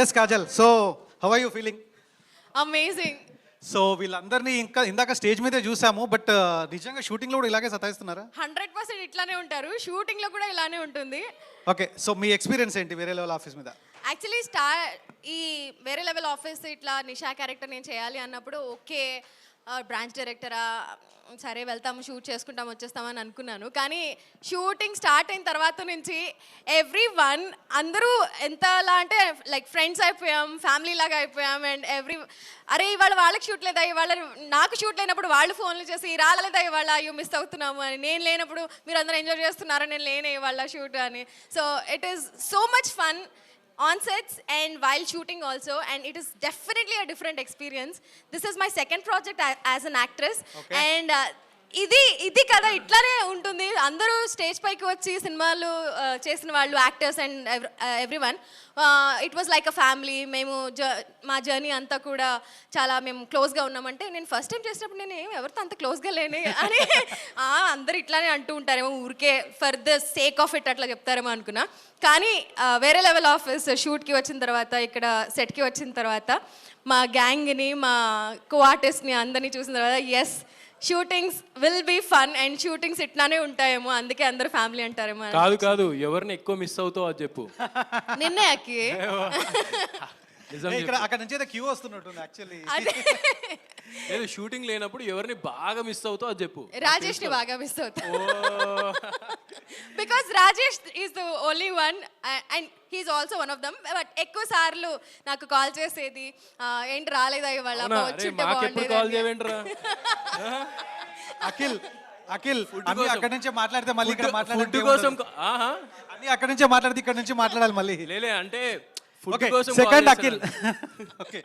Yes Kajal, so how are you feeling? Amazing. So వీళ్ళందరినీ ఇంకా ఇందాక స్టేజ్ మీదే చూసాము, బట్ నిజంగా షూటింగ్లో కూడా ఇలాగే సతాయిస్తున్నారా? 100% ఇట్లానే ఉంటారు, షూటింగ్ లో కూడా ఇలానే ఉంటుంది. ఓకే, సో మీ ఎక్స్పీరియన్స్ ఏంటి వేరే లెవెల్ ఆఫీస్ మీద? యాక్చువల్లీ ఈ వేరే లెవెల్ ఆఫీస్ ఇట్లా నిషా క్యారెక్టర్ నేను చేయాలి అన్నప్పుడు ఓకే బ్రాంచ్ డైరెక్టరా, సరే వెళ్తాము షూట్ చేసుకుంటాము వచ్చేస్తామని అనుకున్నాను. కానీ షూటింగ్ స్టార్ట్ అయిన తర్వాత నుంచి ఎవ్రీ అందరూ ఎంతలా అంటే లైక్ ఫ్రెండ్స్ అయిపోయాం, ఫ్యామిలీ లాగా అయిపోయాం. అండ్ అరే ఇవాళ వాళ్ళకి షూట్ లేదా, ఇవాళ నాకు షూట్ లేనప్పుడు వాళ్ళు ఫోన్లు చేసి రాలేదా ఇవాళ, అయ్యో మిస్ అవుతున్నాము అని, నేను లేనప్పుడు మీరు అందరూ ఎంజాయ్ చేస్తున్నారా, నేను లేనే ఇవాళ షూట్ అని. So it is so much fun on sets and while shooting also, and it is definitely a different experience. This is my second project as an actress. Okay. And ఇది కదా ఇట్లానే ఉంటుంది. అందరూ స్టేజ్ పైకి వచ్చి సినిమాలు చేసిన వాళ్ళు actors and everyone, it was like a family. మేము మా జర్నీ అంతా కూడా చాలా మేము క్లోజ్గా ఉన్నామంటే, నేను ఫస్ట్ టైం చేసినప్పుడు నేను ఎవరితో అంత క్లోజ్గా లేని అని అందరు ఇట్లానే అంటూ ఉంటారేమో, ఊరికే for the sake of it అట్లా చెప్తారేమో అనుకున్నా. కానీ వేరే లెవెల్ ఆఫీస్ షూట్కి వచ్చిన తర్వాత, ఇక్కడ సెట్కి వచ్చిన తర్వాత మా గ్యాంగ్ని, మా కో ఆర్టిస్ట్ని అందరినీ చూసిన తర్వాత yes, shootings will be fun and shootings ఇట్లానే ఉంటాయేమో, అందుకే అందరు ఫ్యామిలీ అంటారేమో. కాదు, ఎవరిని ఎక్కువ మిస్ అవుతావు అది చెప్పు. నిన్నే అక్కి. ఇక్కడ అక్కడ నుంచి క్యూ వస్తున్నట్టుంది యాక్చువల్లీ. లేదు, షూటింగ్ లేనప్పుడు ఎవరిని బాగా మిస్ అవుతావు అది చెప్పు. రాజేష్ ని బాగా మిస్ అవుతా, because Rajesh is the only one and he is also one of them. But ఎక్కువ సార్లు నాకు కాల్ చేసేది, ఏంటి రాలేదా ఇవాళ, వచ్చుంటే బాగుండేది. అఖిల్ అన్ని అక్కడి నుంచే మాట్లాడితే మళ్ళీ ఇక్కడ మాట్లాడే కోసం అన్ని అక్కడి నుంచే మాట్లాడితే ఇక్కడ నుంచి మాట్లాడాలి మళ్ళీ. లేలే అంటే ఫుడ్ కోసం సెకండ్ అఖిల్. ఓకే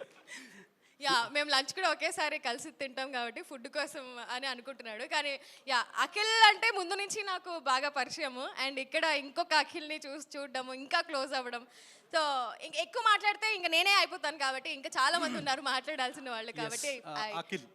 యా, మేము లంచ్ కూడా ఒకేసారి కలిసి తింటాం కాబట్టి ఫుడ్ కోసం అని అనుకుంటున్నాడు. కానీ యా, అఖిల్ అంటే ముందు నుంచి నాకు బాగా పరిచయము. అండ్ ఇక్కడ ఇంకొక అఖిల్ని చూడడము, ఇంకా క్లోజ్ అవ్వడం. సో ఎక్కువ మాట్లాడితే ఇంకా నేనే అయిపోతాను కాబట్టి, ఇంకా చాలా మంది ఉన్నారు మాట్లాడాల్సిన వాళ్ళు కాబట్టి. అఖిల్